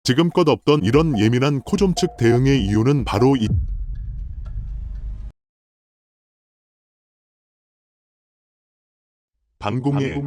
지금껏 없던 이런 예민한 코좀 측 대응의 이유는 바로 이 방공의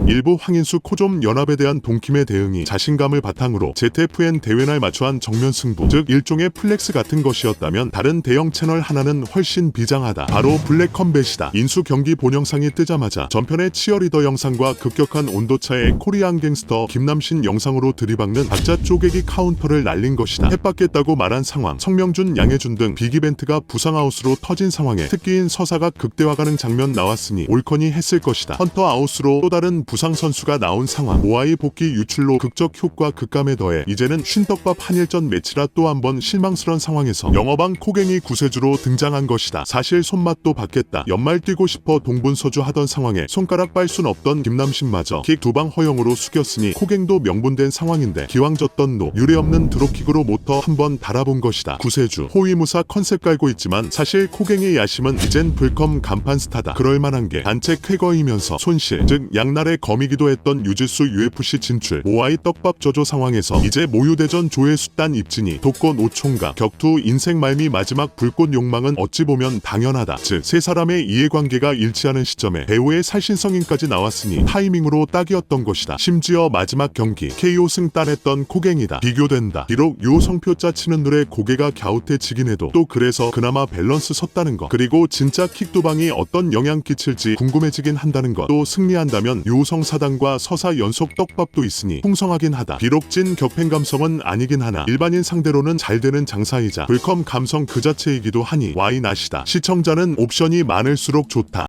일부 황인수 코좀 연합에 대한 동킴의 대응이 자신감을 바탕으로 ZFN 대회날 맞춰한 정면 승부, 즉 일종의 플렉스 같은 것이었다면 다른 대형 채널 하나는 훨씬 비장하다. 바로 블랙컴뱃이다. 인수 경기 본영상이 뜨자마자 전편의 치어리더 영상과 급격한 온도차의 코리안 갱스터 김남신 영상으로 들이박는 박자 쪼개기 카운터를 날린 것이다. 해받겠다고 말한 상황, 성명준, 양혜준 등 빅이벤트가 부상아웃으로 터진 상황에 특기인 서사가 극대화가는 장면 나왔으니 옳거니 했을 것이다. 헌터 아웃으로 또 다른 부상 선수가 나온 상황, 모아이 복귀 유출로 극적 효과 극감에 더해 이제는 쉰떡밥 한일전 매치라 또 한 번 실망스런 상황에서 영어방 코갱이 구세주로 등장한 것이다. 사실 손맛도 받겠다, 연말 뛰고 싶어 동분서주 하던 상황에 손가락 빨 순 없던 김남신마저 킥 두 방 허용으로 숙였으니 코갱도 명분된 상황인데 기왕 졌던 노 유례없는 드롭킥으로 모터 한번 달아본 것이다. 구세주 호위무사 컨셉 깔고 있지만 사실 코갱의 야심은 이젠 불컴 간판 스타다. 그럴만한 게 단체 쾌거이면서 손실, 즉 양날의 검이기도 했던 유지수 UFC 진출, 모아이 떡밥 저조 상황에서 이제 모유대전 조회수단 입진이 독건 5총각, 격투 인생 말미 마지막 불꽃 욕망은 어찌 보면 당연하다. 즉 세 사람의 이해관계가 일치하는 시점에 배우의 살신성인까지 나왔으니 타이밍으로 딱이었던 것이다. 심지어 마지막 경기 KO 승 따냈던 코갱이다. 비교된다. 비록 요 성표자 치는 눈에 고개가 갸웃해지긴 해도 또 그래서 그나마 밸런스 섰다는 것, 그리고 진짜 킥도방이 어떤 영향 끼칠지 궁금해지긴 한다는 것, 또 승리한다면 요성 사단과 서사 연속 떡밥도 있으니 풍성하긴 하다. 비록 찐 격팽 감성은 아니긴 하나 일반인 상대로는 잘 되는 장사이자 불컴 감성 그 자체이기도 하니 와이낫이다. 시청자는 옵션이 많을수록 좋다.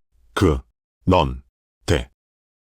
넌 대.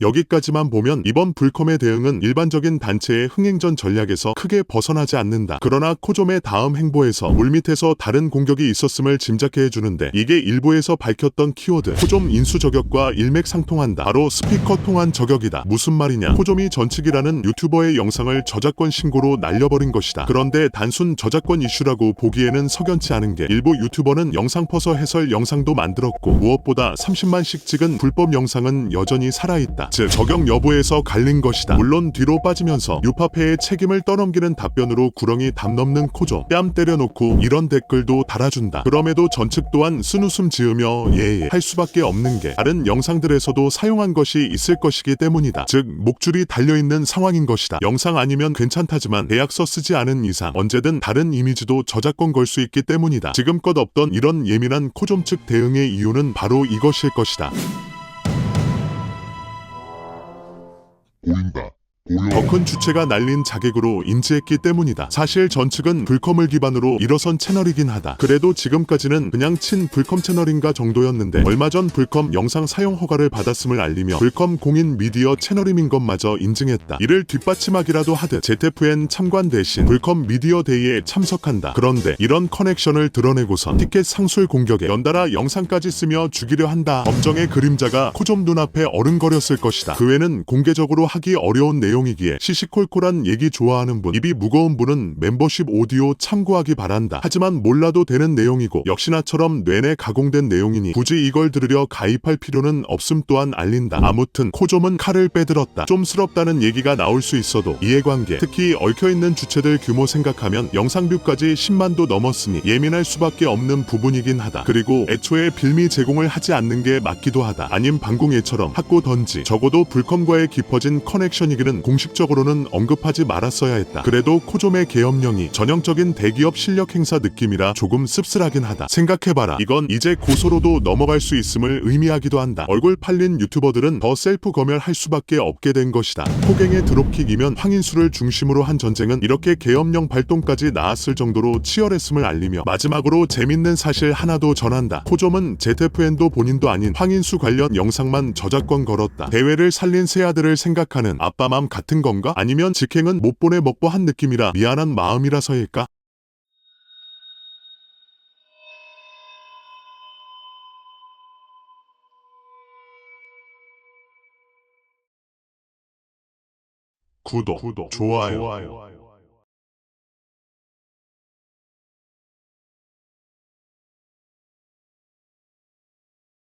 여기까지만 보면 이번 불컴의 대응은 일반적인 단체의 흥행전 전략에서 크게 벗어나지 않는다. 그러나 코좀의 다음 행보에서 물밑에서 다른 공격이 있었음을 짐작해 해주는데 이게 일부에서 밝혔던 키워드 코좀 인수 저격과 일맥상통한다. 바로 스피커 통한 저격이다. 무슨 말이냐, 코좀이 전측이라는 유튜버의 영상을 저작권 신고로 날려버린 것이다. 그런데 단순 저작권 이슈라고 보기에는 석연치 않은 게 일부 유튜버는 영상 퍼서 해설 영상도 만들었고 무엇보다 30만씩 찍은 불법 영상은 여전히 살아있다. 즉 저격 여부에서 갈린 것이다. 물론 뒤로 빠지면서 유파패의 책임을 떠넘기는 답변으로 구렁이 담 넘는 코좀, 뺨 때려놓고 이런 댓글도 달아준다. 그럼에도 전측 또한 쓴웃음 지으며 예예 할 수밖에 없는 게 다른 영상들에서도 사용한 것이 있을 것이기 때문이다. 즉 목줄이 달려있는 상황인 것이다. 영상 아니면 괜찮다지만 계약서 쓰지 않은 이상 언제든 다른 이미지도 저작권 걸 수 있기 때문이다. 지금껏 없던 이런 예민한 코좀 측 대응의 이유는 바로 이것일 것이다. 보인다. 더 큰 주체가 날린 자객으로 인지했기 때문이다. 사실 전측은 불컴을 기반으로 일어선 채널이긴 하다. 그래도 지금까지는 그냥 친 불컴 채널인가 정도였는데 얼마 전 불컴 영상 사용 허가를 받았음을 알리며 불컴 공인 미디어 채널임인 것마저 인증했다. 이를 뒷받침하기라도 하듯 ZFN 참관 대신 불컴 미디어 데이에 참석한다. 그런데 이런 커넥션을 드러내고선 티켓 상술 공격에 연달아 영상까지 쓰며 죽이려 한다. 검정의 그림자가 코좀 눈앞에 어른거렸을 것이다. 그 외는 공개적으로 하기 어려운 내용이기에 시시콜콜한 얘기 좋아하는 분, 입이 무거운 분은 멤버십 오디오 참고하기 바란다. 하지만 몰라도 되는 내용이고 역시나처럼 뇌내 가공된 내용이니 굳이 이걸 들으려 가입할 필요는 없음 또한 알린다. 아무튼 코좀은 칼을 빼들었다. 좀스럽다는 얘기가 나올 수 있어도 이해관계, 특히 얽혀있는 주체들 규모 생각하면 영상 뷰까지 10만도 넘었으니 예민할 수밖에 없는 부분이긴 하다. 그리고 애초에 빌미 제공을 하지 않는 게 맞기도 하다. 아님 방공예처럼 학고 던지 적어도 불컴과의 깊어진 커넥션이기는 공식적으로는 언급하지 말았어야 했다. 그래도 코좀의 계엄령이 전형적인 대기업 실력 행사 느낌이라 조금 씁쓸하긴 하다. 생각해봐라. 이건 이제 고소로도 넘어갈 수 있음을 의미하기도 한다. 얼굴 팔린 유튜버들은 더 셀프 검열할 수밖에 없게 된 것이다. 코갱의 드롭킥이면 황인수를 중심으로 한 전쟁은 이렇게 계엄령 발동까지 나았을 정도로 치열했음을 알리며 마지막으로 재밌는 사실 하나 더 전한다. 코좀은 ZFN도 본인도 아닌 황인수 관련 영상만 저작권 걸었다. 대회를 살린 새 아들을 생각하는 아빠 맘 같은 건가? 아니면 직행은 못 보내 먹고 한 느낌이라 미안한 마음이라서일까? 구독, 좋아요.